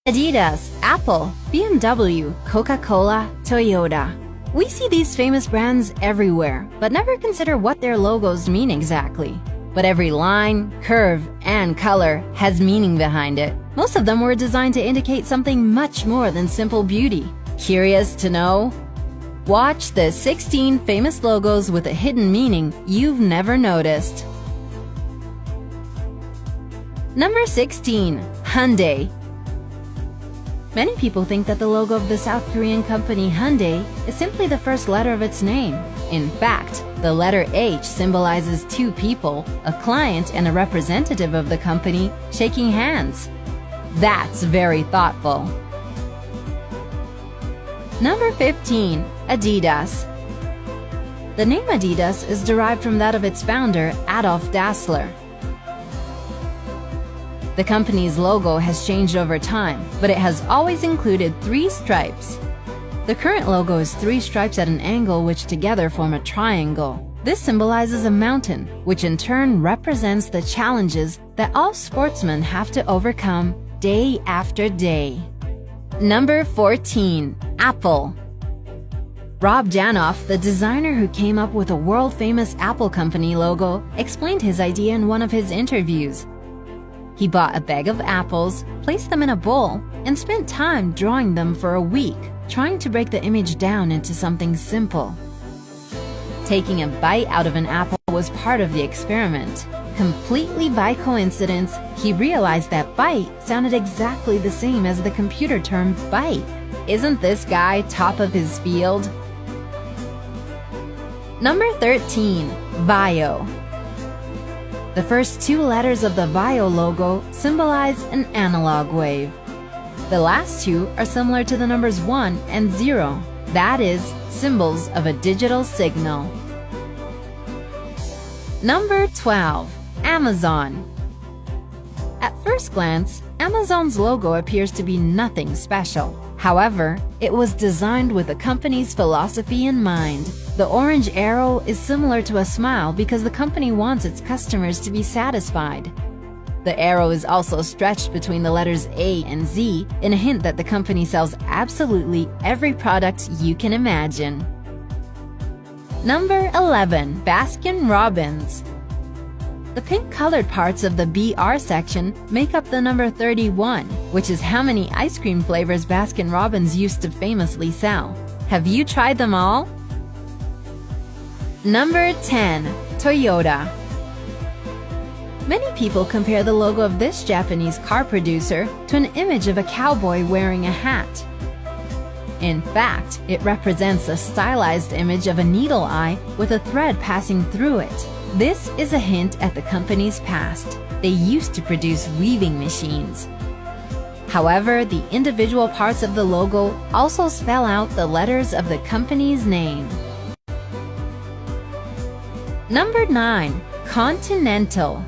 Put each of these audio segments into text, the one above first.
Adidas, Apple, BMW, Coca-Cola, Toyota. We see these famous brands everywhere, but never consider what their logos mean exactly. But every line, curve, and color has meaning behind it. Most of them were designed to indicate something much more than simple beauty. Curious to know? Watch the 16 famous logos with a hidden meaning you've never noticed. Number 16. Hyundai. Many people think that the logo of the South Korean company Hyundai is simply the first letter of its name. In fact, the letter H symbolizes two people, a client and a representative of the company, shaking hands. That's very thoughtful. Number 15. Adidas. The name Adidas is derived from that of its founder, Adolf Dassler. The company's logo has changed over time, but it has always included 3 stripes. The current logo is 3 stripes at an angle which together form a triangle. This symbolizes a mountain, which in turn represents the challenges that all sportsmen have to overcome day after day. Number 14. Apple. Rob Janoff, the designer who came up with a world-famous Apple company logo, explained his idea in one of his interviews. He bought a bag of apples, placed them in a bowl, and spent time drawing them for a week, trying to break the image down into something simple. Taking a bite out of an apple was part of the experiment. Completely by coincidence, he realized that bite sounded exactly the same as the computer term bite. Isn't this guy top of his field? Number 13. VAIO. The first 2 letters of the VAIO logo symbolize an analog wave. The last 2 are similar to the numbers 1 and 0. That is, symbols of a digital signal. Number 12. Amazon. At first glance, Amazon's logo appears to be nothing special. However, it was designed with the company's philosophy in mind. The orange arrow is similar to a smile because the company wants its customers to be satisfied. The arrow is also stretched between the letters A and Z in a hint that the company sells absolutely every product you can imagine. Number 11. Baskin-Robbins. The pink-colored parts of the BR section make up the number 31, which is how many ice cream flavors Baskin-Robbins used to famously sell. Have you tried them all? Number 10. Toyota. Many people compare the logo of this Japanese car producer to an image of a cowboy wearing a hat. In fact, it represents a stylized image of a needle eye with a thread passing through it. This is a hint at the company's past. They used to produce weaving machines. However, the individual parts of the logo also spell out the letters of the company's name. Number 9. Continental.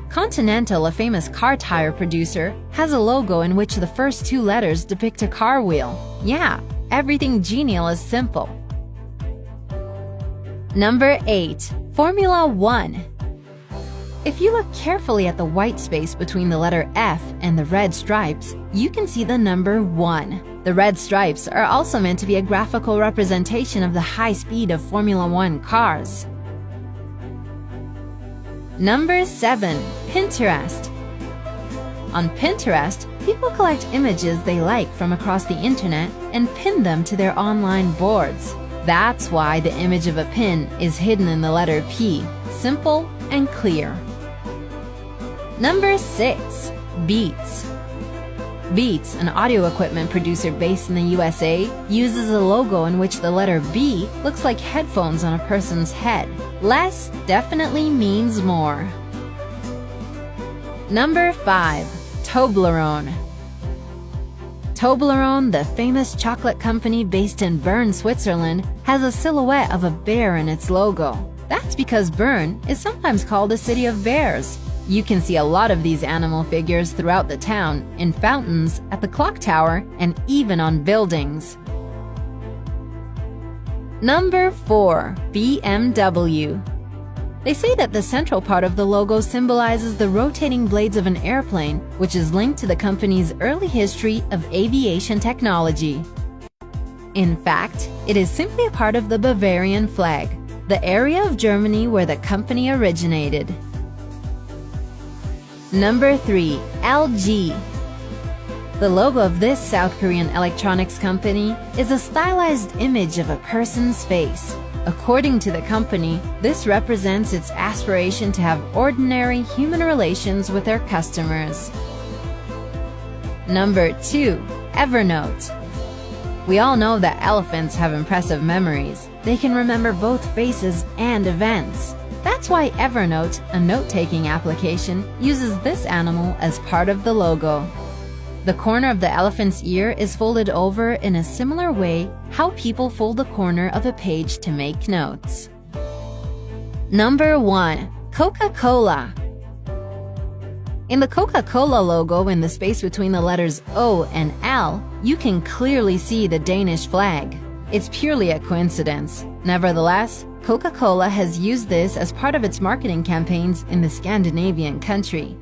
Continental, a famous car tire producer, has a logo in which the first 2 letters depict a car wheel. Yeah, everything genial is simple. Number 8. Formula 1. If you look carefully at the white space between the letter F and the red stripes, you can see the number 1. The red stripes are also meant to be a graphical representation of the high speed of Formula 1 cars. Number 7. Pinterest. On Pinterest, people collect images they like from across the internet and pin them to their online boards. That's why the image of a pin is hidden in the letter P. Simple and clear. Number 6. Beats. Beats, an audio equipment producer based in the USA, uses a logo in which the letter B looks like headphones on a person's head. Less definitely means more. Number 5. Toblerone. Toblerone, the famous chocolate company based in Bern, Switzerland, has a silhouette of a bear in its logo. That's because Bern is sometimes called a city of bears. You can see a lot of these animal figures throughout the town, in fountains, at the clock tower, and even on buildings. Number 4. BMW. They say that the central part of the logo symbolizes the rotating blades of an airplane, which is linked to the company's early history of aviation technology. In fact, it is simply a part of the Bavarian flag, the area of Germany where the company originated. Number 3. LG. The logo of this South Korean electronics company is a stylized image of a person's face. According to the company, this represents its aspiration to have ordinary human relations with their customers. Number 2. Evernote. We all know that elephants have impressive memories. They can remember both faces and events. That's why Evernote, a note-taking application, uses this animal as part of the logo. The corner of the elephant's ear is folded over in a similar way how people fold the corner of a page to make notes. Number 1. Coca-Cola. In the Coca-Cola logo, in the space between the letters O and L, you can clearly see the Danish flag. It's purely a coincidence. Nevertheless, Coca-Cola has used this as part of its marketing campaigns in the Scandinavian country.